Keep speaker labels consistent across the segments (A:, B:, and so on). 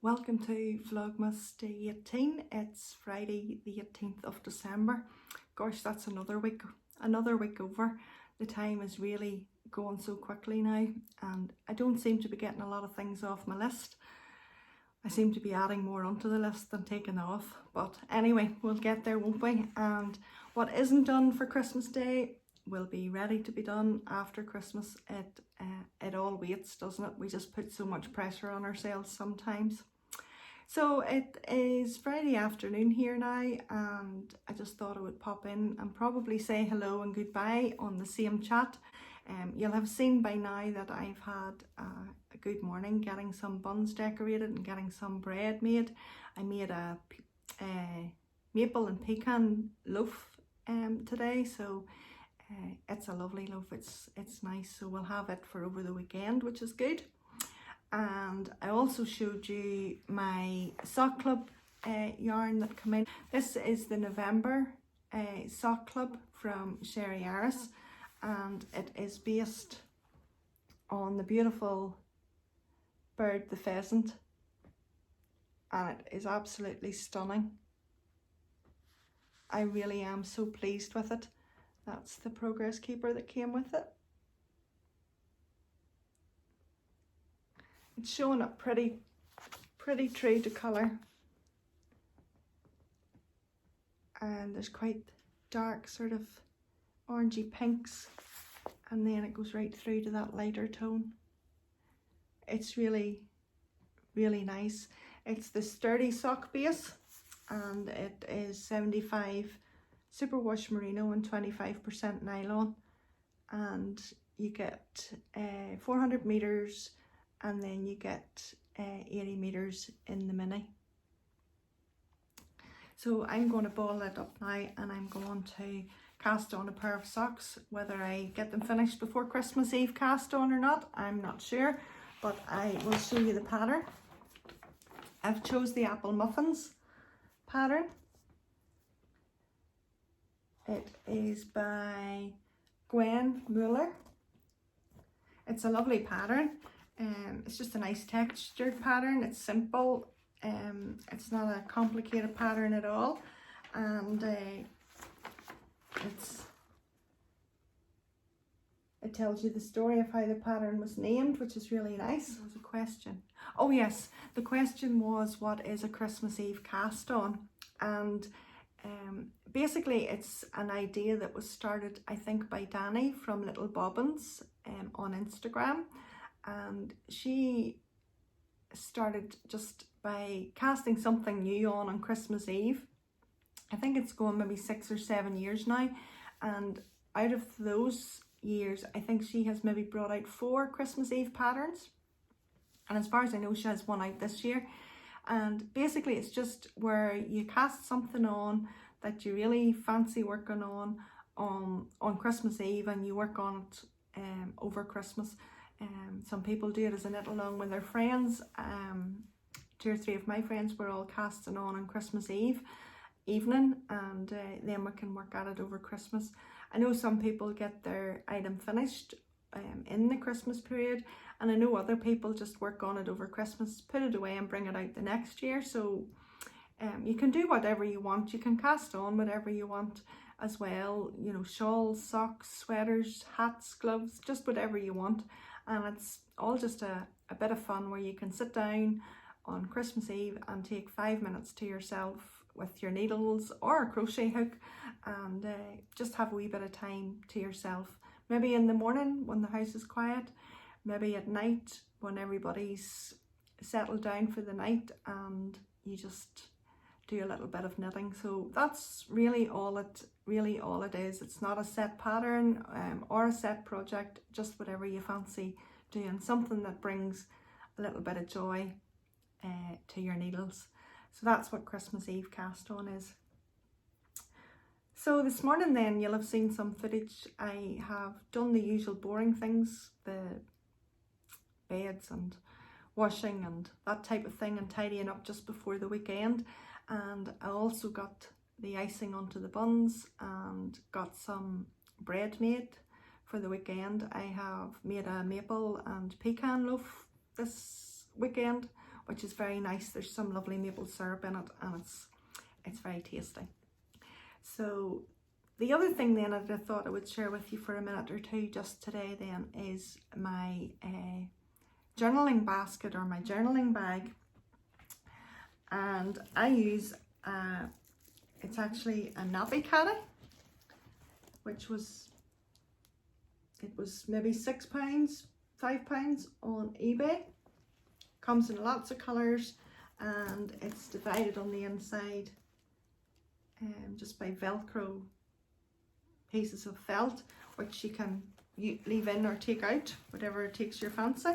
A: Welcome to Vlogmas Day 18. It's Friday the 18th of December. Gosh, that's another week over. The time is really going so quickly now, and I don't seem to be getting a lot of things off my list. I seem to be adding more onto the list than taking off, but anyway, we'll get there, won't we? And what isn't done for Christmas Day will be ready to be done after Christmas. It all waits, doesn't it? We just put so much pressure on ourselves sometimes. So it is Friday afternoon here now, and I just thought I would pop in and probably say hello and goodbye on the same chat. You'll have seen by now that I've had a good morning getting some buns decorated and getting some bread made. I made a maple and pecan loaf today, so it's a lovely loaf. It's nice, so we'll have it for over the weekend, which is good. And I also showed you my sock club yarn that came in. This is the November sock club from Sherry Harris, and it is based on the beautiful bird, the pheasant, and it is absolutely stunning. I really am so pleased with it. That's the progress keeper that came with it. It's showing up pretty true to colour, and there's quite dark sort of orangey pinks, and then it goes right through to that lighter tone. It's really nice. It's the sturdy sock base, and it is 75 superwash merino and 25% nylon, and you get 400 meters, and then you get 80 meters in the mini. So I'm going to ball it up now, and I'm going to cast on a pair of socks. Whether I get them finished before Christmas Eve cast on or not, I'm not sure, but I will show you the pattern. I've chose the apple muffins pattern. It is by Gwen Mueller. It's a lovely pattern. It's just a nice textured pattern. It's simple. It's not a complicated pattern at all, and it tells you the story of how the pattern was named, which is really nice. There was a question. Oh yes, the question was, what is a Christmas Eve cast on? And basically it's an idea that was started, I think, by Danny from Little Bobbins on Instagram. And she started just by casting something new on Christmas Eve. I think it's going maybe 6 or 7 years now, and out of those years I think she has maybe brought out 4 Christmas Eve patterns, and as far as I know she has one out this year. And basically it's just where you cast something on that you really fancy working on Christmas Eve, and you work on it over Christmas. Some people do it as a knit along with their friends two or three of my friends were all casting on Christmas Eve evening, and then we can work at it over Christmas. I know some people get their item finished in the Christmas period, and I know other people just work on it over Christmas, put it away and bring it out the next year. So you can do whatever you want. You can cast on whatever you want as well, you know, shawls, socks, sweaters, hats, gloves, just whatever you want. And it's all just a bit of fun where you can sit down on Christmas Eve and take 5 minutes to yourself with your needles or a crochet hook, and just have a wee bit of time to yourself. Maybe in the morning when the house is quiet, maybe at night when everybody's settled down for the night, and you just do a little bit of knitting. So that's really all it is. It's not a set pattern or a set project, just whatever you fancy doing, something that brings a little bit of joy to your needles. So that's what Christmas Eve cast on is. So this morning then you'll have seen some footage. I have done the usual boring things, the beds and washing and that type of thing, and tidying up just before the weekend. And I also got the icing onto the buns and got some bread made for the weekend. I have made a maple and pecan loaf this weekend, which is very nice. There's some lovely maple syrup in it, and it's very tasty. So the other thing then that I thought I would share with you for a minute or two just today then is my journaling basket, or my journaling bag. And I use it's actually a nappy caddy, which was maybe £6, £5 on eBay. Comes in lots of colours, and it's divided on the inside just by Velcro pieces of felt, which you can leave in or take out, whatever takes your fancy.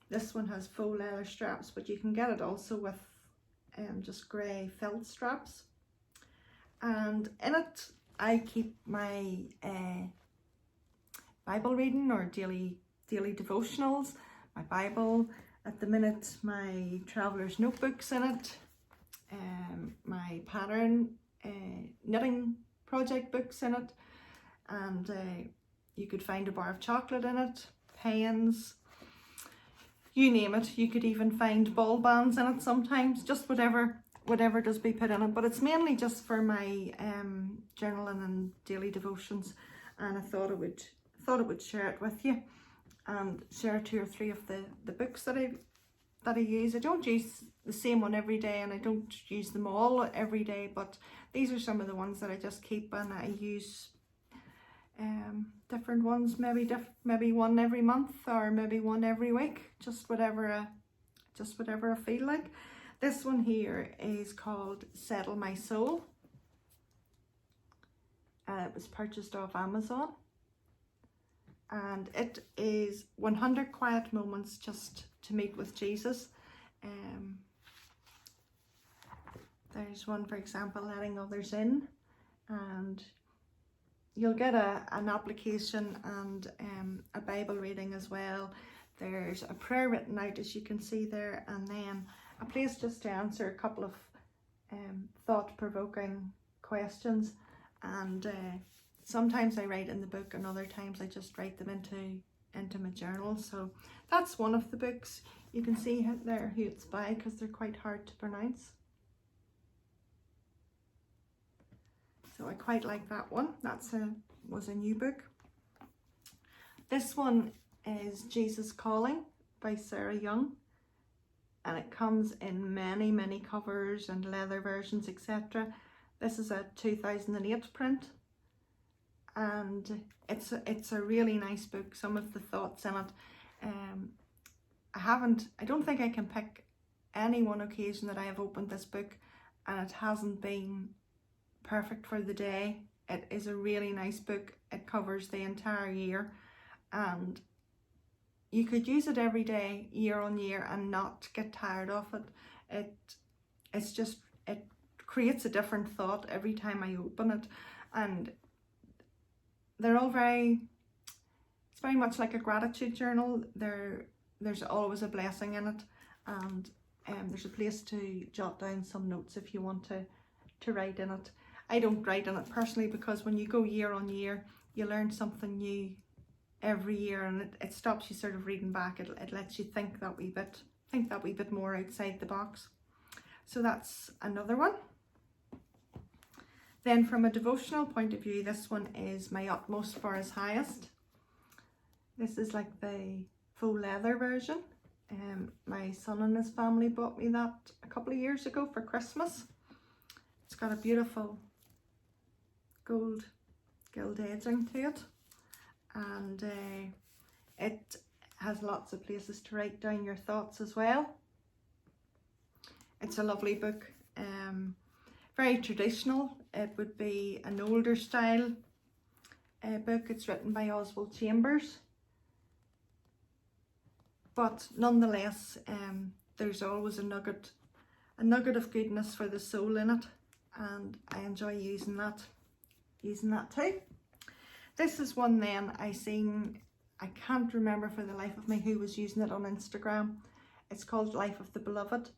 A: This one has faux leather straps, but you can get it also with just grey felt straps. And in it I keep my Bible reading or daily devotionals, my Bible, at the minute my traveller's notebooks in it, my pattern knitting project books in it, and you could find a bar of chocolate in it, pens, you name it. You could even find ball bands in it sometimes, just whatever does be put in it. But it's mainly just for my journaling and daily devotions, and I thought I would share it with you and share 2 or 3 of the books that I use. I don't use the same one every day, and I don't use them all every day, but these are some of the ones that I just keep, and I use different ones, maybe one every month, or maybe one every week, just whatever I feel like. This one here is called Settle My Soul. It was purchased off Amazon, and it is 100 quiet moments just to meet with Jesus. There's one, for example, letting others in, and you'll get an application and a Bible reading as well. There's a prayer written out, as you can see there, and then a place just to answer a couple of thought-provoking questions. And sometimes I write in the book, and other times I just write them into my journal. So that's one of the books. You can see there who it's by, because they're quite hard to pronounce. So I quite like that one. Was a new book. This one is Jesus Calling by Sarah Young, and it comes in many covers and leather versions, etc. This is a 2008 print, and it's a really nice book. Some of the thoughts in it, I don't think I can pick any one occasion that I have opened this book and it hasn't been perfect for the day. It is a really nice book. It covers the entire year, and you could use it every day, year on year, and not get tired of it. It creates a different thought every time I open it, and they're all it's very much like a gratitude journal. There's always a blessing in it, and there's a place to jot down some notes if you want to write in it. I don't write in it personally because when you go year on year, you learn something new every year, and it stops you sort of reading back. It lets you think that wee bit more outside the box. So that's another one. Then from a devotional point of view, this one is My Utmost for His Highest. This is like the faux leather version. My son and his family bought me that a couple of years ago for Christmas. It's got a beautiful gold gilt edging to it, and it has lots of places to write down your thoughts as well. It's a lovely book, very traditional. It would be an older style book. It's written by Oswald Chambers, but nonetheless there's always a nugget of goodness for the soul in it, and I enjoy using that too. This is one then I seen, I can't remember for the life of me who was using it on Instagram. It's called Life of the Beloved.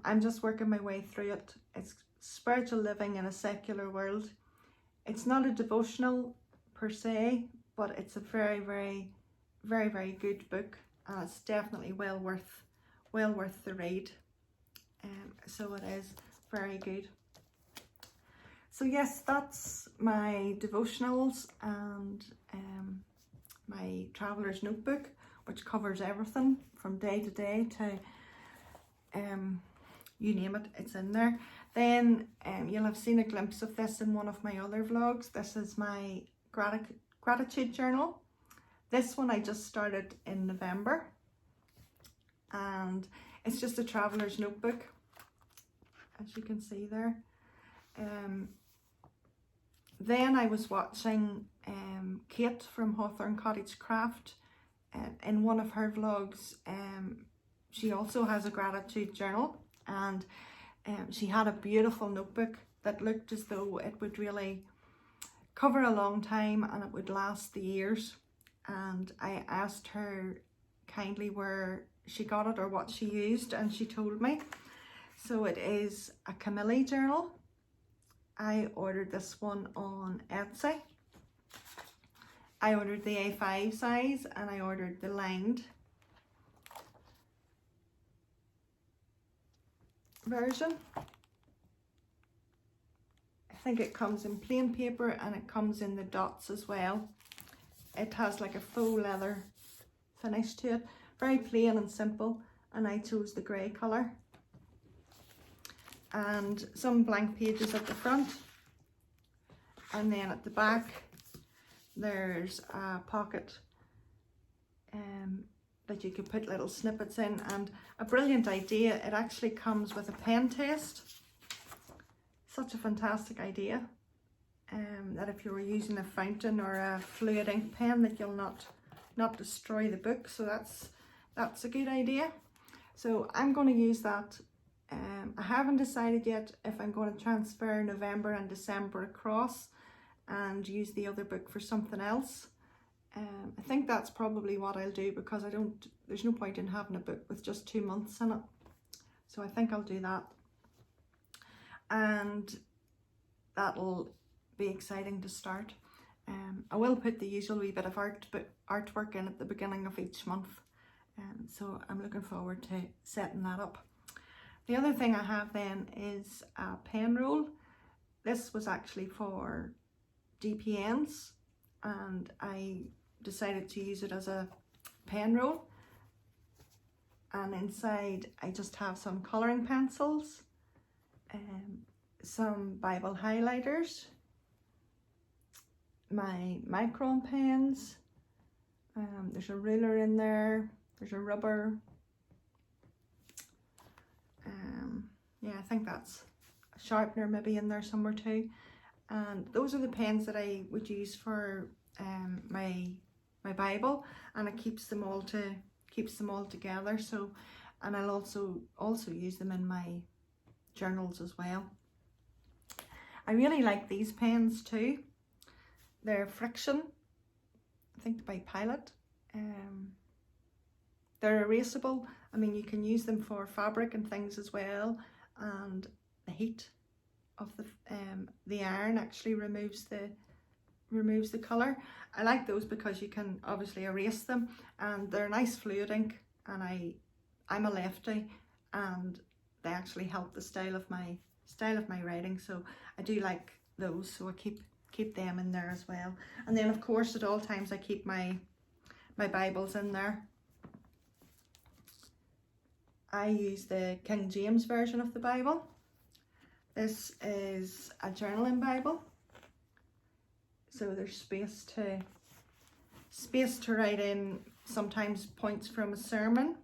A: I'm just working my way through it. It's spiritual living in a secular world. It's not a devotional per se, but it's a very, very, very, very good book, and it's definitely well worth the read. So it is very good. So yes, that's my devotionals and my traveller's notebook, which covers everything from day to day to you name it, it's in there. Then you'll have seen a glimpse of this in one of my other vlogs. This is my gratitude journal. This one I just started in November, and it's just a traveller's notebook, as you can see there. Then I was watching Kate from Hawthorne Cottage Craft. In one of her vlogs, she also has a gratitude journal, and she had a beautiful notebook that looked as though it would really cover a long time and it would last the years. And I asked her kindly where she got it or what she used, and she told me. So it is a Camille Journal. I ordered this one on Etsy. I ordered the A5 size, and I ordered the lined version. I think it comes in plain paper and it comes in the dots as well. It has like a faux leather finish to it. Very plain and simple, and I chose the grey colour. And some blank pages at the front, and then at the back there's a pocket that you could put little snippets in, and a brilliant idea. It actually comes with a pen test. Such a fantastic idea, that if you were using a fountain or a fluid ink pen, that you'll not destroy the book. So that's a good idea. So I'm going to use that. I haven't decided yet if I'm going to transfer November and December across and use the other book for something else. I think that's probably what I'll do, because there's no point in having a book with just 2 months in it. So I think I'll do that. And that'll be exciting to start. I will put the usual wee bit of artwork in at the beginning of each month. So I'm looking forward to setting that up. The other thing I have then is a pen roll. This was actually for DPNs, and I decided to use it as a pen roll. And inside I just have some colouring pencils, some Bible highlighters, my micron pens, there's a ruler in there, there's a rubber. Yeah, I think that's a sharpener maybe in there somewhere too. And those are the pens that I would use for my Bible, and it keeps them all together. So, and I'll also use them in my journals as well. I really like these pens too. They're Friction, I think by Pilot. They're erasable, I mean, you can use them for fabric and things as well, and the heat of the iron actually removes the colour. I like those because you can obviously erase them, and they're nice fluid ink, and I'm a lefty, and they actually help the style of my writing, so I do like those, so I keep them in there as well. And then of course at all times I keep my Bibles in there. I use the King James version of the Bible. This is a journaling Bible, so there's space to write in sometimes points from a sermon.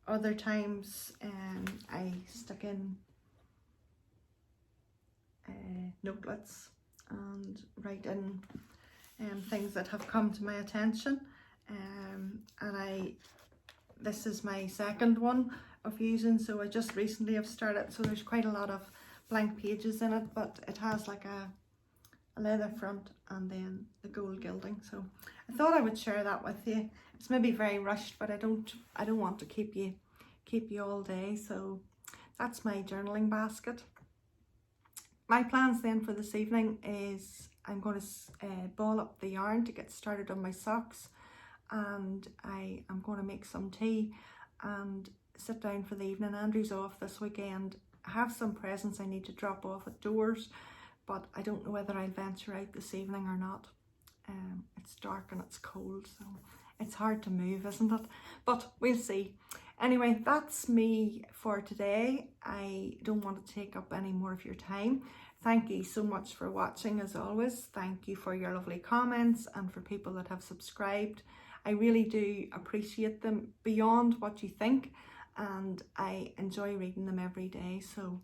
A: Other times I stick in notelets and write in things that have come to my attention, and this is my second one of using, so I just recently have started, so there's quite a lot of blank pages in it, but it has like a leather front and then the gold gilding, so I thought I would share that with you. It's maybe very rushed, but I don't want to keep you all day, so that's my journaling basket. My plans then for this evening is I'm going to ball up the yarn to get started on my socks, and I am going to make some tea and sit down for the evening. Andrew's off this weekend. I have some presents I need to drop off at doors, but I don't know whether I'll venture out this evening or not. It's dark and it's cold, so it's hard to move, isn't it? But we'll see. Anyway, that's me for today. I don't want to take up any more of your time. Thank you so much for watching, as always. Thank you for your lovely comments and for people that have subscribed. I really do appreciate them beyond what you think, and I enjoy reading them every day. So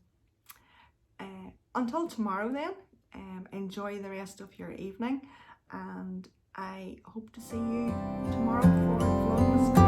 A: until tomorrow then, enjoy the rest of your evening, and I hope to see you tomorrow for Vlogmas.